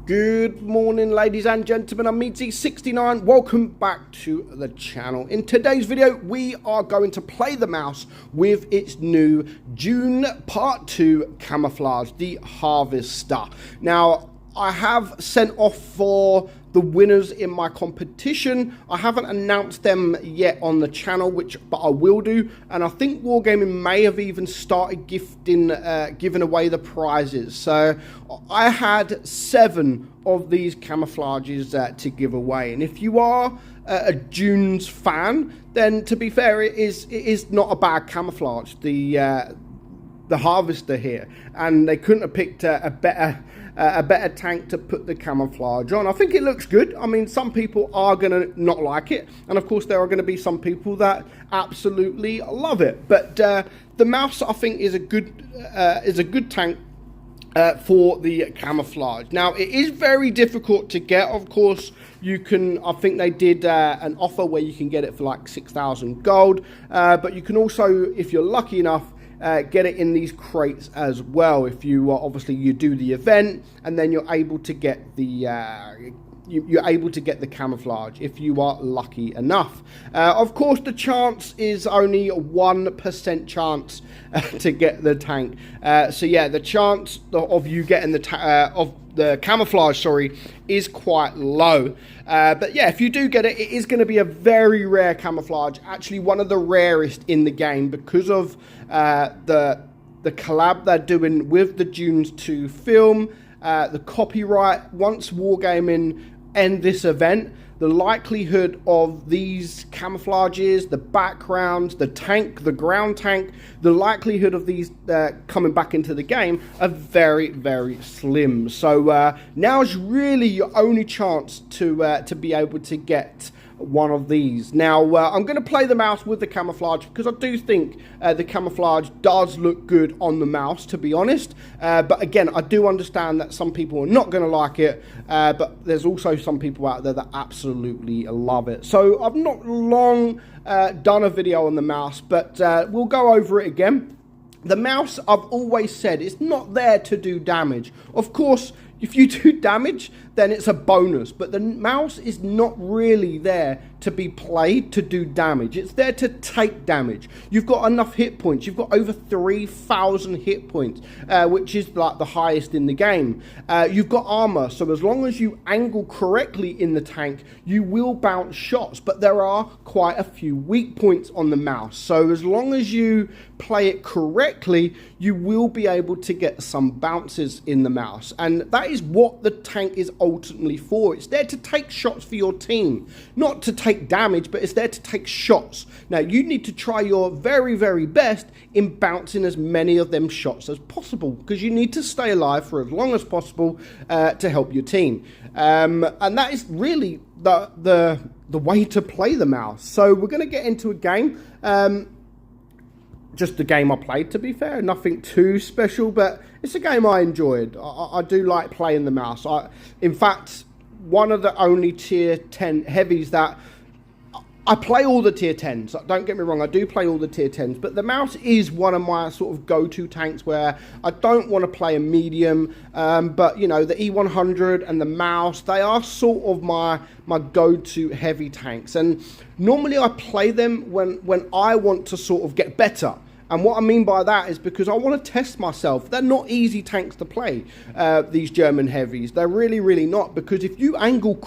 Good morning, ladies and gentlemen. I'm meadsy69. Welcome back to the channel. In today's video, we are going to play the mouse with its new Dune Part 2 Camouflage, the Harvester. Now, I have sent off for the winners in my competition. I haven't announced them yet on the channel, but I will do. And I think Wargaming may have even started giving away the prizes. So I had 7 of these camouflages to give away. And if you are a Dunes fan, then to be fair, it is not a bad camouflage. The Harvester here, and they couldn't have picked a better tank to put the camouflage on. I think it looks good. I mean, some people are going to not like it, and of course there are going to be some people that absolutely love it. But the mouse, I think, is a good tank for the camouflage. Now, it is very difficult to get. Of course, you can, I think they did an offer where you can get it for like 6,000 gold, but you can also, if you're lucky enough, get it in these crates as well. If you obviously you do the event, and then you're able to get the you're able to get the camouflage if you are lucky enough. Of course, the chance is only 1% chance to get the tank. So yeah, the chance of you getting the camouflage, sorry, is quite low. But yeah, if you do get it, it is going to be a very rare camouflage, actually one of the rarest in the game, because of the collab they're doing with the Dunes 2 film, the copyright. Once Wargaming end this event, the likelihood of these camouflages, the backgrounds, the tank, the ground tank, the likelihood of these coming back into the game are very, very slim. So now's really your only chance to be able to get one of these. Now, I'm going to play the mouse with the camouflage because I do think the camouflage does look good on the mouse, to be honest. But again, I do understand that some people are not going to like it, but there's also some people out there that absolutely love it. So I've not long done a video on the mouse, but we'll go over it again. The mouse, I've always said, it's not there to do damage. Of course, if you do damage, then it's a bonus. But the mouse is not really there to be played to do damage. It's there to take damage. You've got enough hit points. You've got over 3,000 hit points, which is like the highest in the game. You've got armor, so as long as you angle correctly in the tank, you will bounce shots. But there are quite a few weak points on the mouse. So as long as you play it correctly, you will be able to get some bounces in the mouse. And that is what the tank is ultimately for. It's there to take shots for your team, not to take damage, but it's there to take shots. Now, you need to try your very, very best in bouncing as many of them shots as possible, because you need to stay alive for as long as possible to help your team. And that is really the way to play the mouse. So we're going to get into a game. Just the game I played, to be fair, nothing too special, but it's a game I enjoyed. I do like playing the mouse. In fact, one of the only tier 10 heavies that I play all the tier 10s. Don't get me wrong, I do play all the tier 10s, but the mouse is one of my sort of go-to tanks where I don't want to play a medium, but you know, the E100 and the mouse, they are sort of my go-to heavy tanks. And normally I play them when I want to sort of get better. And what I mean by that is because I want to test myself. They're not easy tanks to play, these German heavies. They're really, really not, because if you angle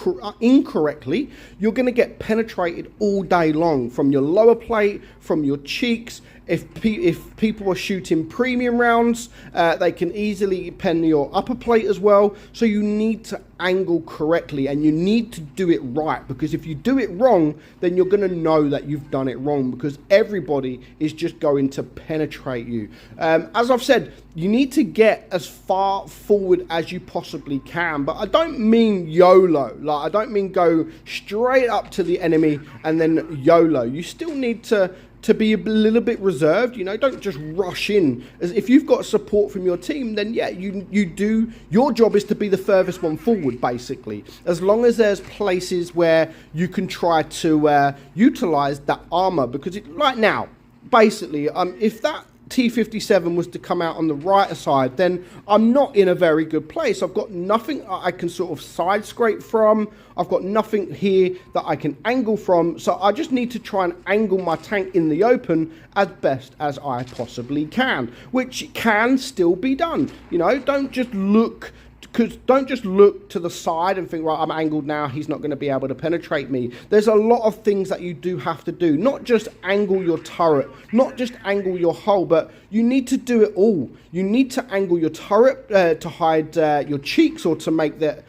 incorrectly, you're going to get penetrated all day long from your lower plate, from your cheeks. If people are shooting premium rounds, they can easily pen your upper plate as well. So you need to angle correctly, and you need to do it right, because if you do it wrong, then you're going to know that you've done it wrong, because everybody is just going to penetrate you. As I've said, you need to get as far forward as you possibly can, but I don't mean YOLO. Like, I don't mean go straight up to the enemy and then YOLO. You still need to be a little bit reserved, you know. Don't just rush in. As if you've got support from your team, then yeah, you do. Your job is to be the furthest one forward, basically. As long as there's places where you can try to utilize that armor, because right now, basically, if that T57 was to come out on the right side, then I'm not in a very good place. I've got nothing I can sort of side scrape from. I've got nothing here that I can angle from. So I just need to try and angle my tank in the open as best as I possibly can, which can still be done. You know, don't just look to the side and think, right, I'm angled now, he's not going to be able to penetrate me. There's a lot of things that you do have to do. Not just angle your turret, not just angle your hull, but you need to do it all. You need to angle your turret to hide your cheeks or to make that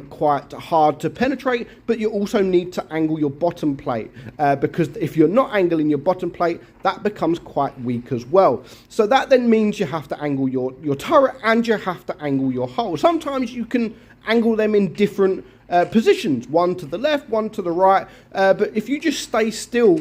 quite hard to penetrate, but you also need to angle your bottom plate because if you're not angling your bottom plate, that becomes quite weak as well. So that then means you have to angle your turret and you have to angle your hull. Sometimes you can angle them in different positions, one to the left, one to the right, but if you just stay still,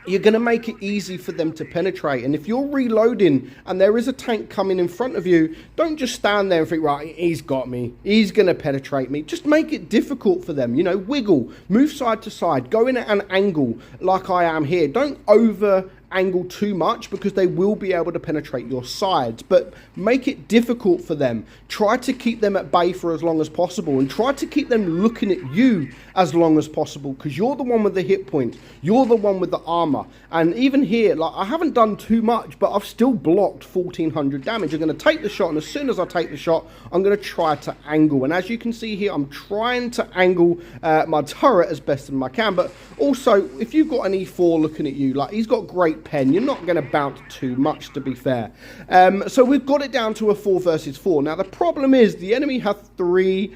you're going to make it easy for them to penetrate. And if you're reloading and there is a tank coming in front of you, don't just stand there and think, right, he's got me, he's going to penetrate me. Just make it difficult for them. You know, wiggle, move side to side, go in at an angle like I am here. Don't over angle too much because they will be able to penetrate your sides, but make it difficult for them. Try to keep them at bay for as long as possible and try to keep them looking at you as long as possible because you're the one with the hit point, you're the one with the armor. And even here, like, I haven't done too much, but I've still blocked 1400 damage. I'm going to take the shot, and as soon as I take the shot, I'm going to try to angle. And as you can see here, I'm trying to angle my turret as best as I can, but also if you've got an E4 looking at you, like, he's got great pen, you're not going to bounce too much, to be fair. So we've got it down to a 4 versus 4. Now the problem is the enemy have 3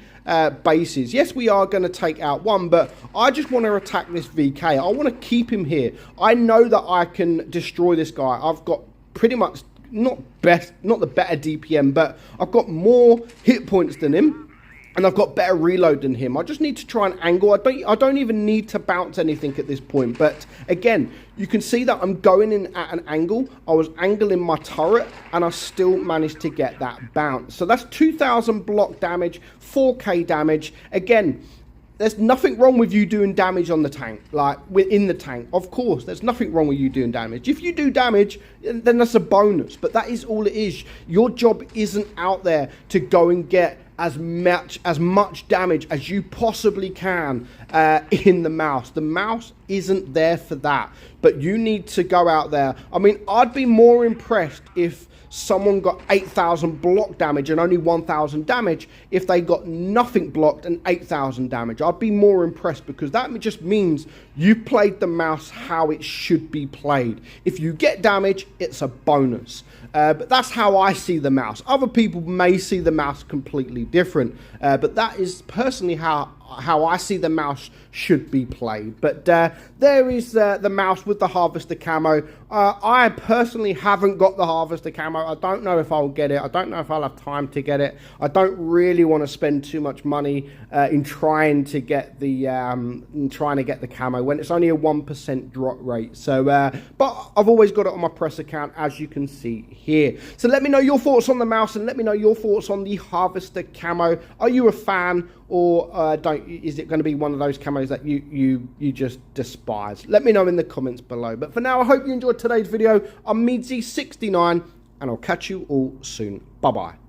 bases. Yes, we are going to take out one, but I just want to attack this VK. I want to keep him here. I know that I can destroy this guy. I've got pretty much not the better DPM, but I've got more hit points than him. And I've got better reload than him. I just need to try and angle. I don't even need to bounce anything at this point. But again, you can see that I'm going in at an angle. I was angling my turret and I still managed to get that bounce. So that's 2000 block damage, 4k damage. Again, there's nothing wrong with you doing damage on the tank, like within the tank. Of course, there's nothing wrong with you doing damage. If you do damage, then that's a bonus. But that is all it is. Your job isn't out there to go and get as much damage as you possibly can in the mouse. The mouse isn't there for that, but you need to go out there. I mean, I'd be more impressed if someone got 8,000 block damage and only 1,000 damage if they got nothing blocked and 8,000 damage. I'd be more impressed because that just means you played the mouse how it should be played. If you get damage, it's a bonus. But that's how I see the mouse. Other people may see the mouse completely different, but that is personally how I see the mouse should be played. But there is the mouse with the harvester camo. I personally haven't got the harvester camo. I don't know if I'll get it. I don't know if I'll have time to get it. I don't really want to spend too much money in trying to get the camo when it's only a 1% drop rate. So, but I've always got it on my press account, as you can see here. So let me know your thoughts on the mouse and let me know your thoughts on the harvester camo. Are you a fan, or is it going to be one of those camos that you just despise? Let me know in the comments below. But for now, I hope you enjoyed today's video. I'm meadsy69 and I'll catch you all soon. Bye bye.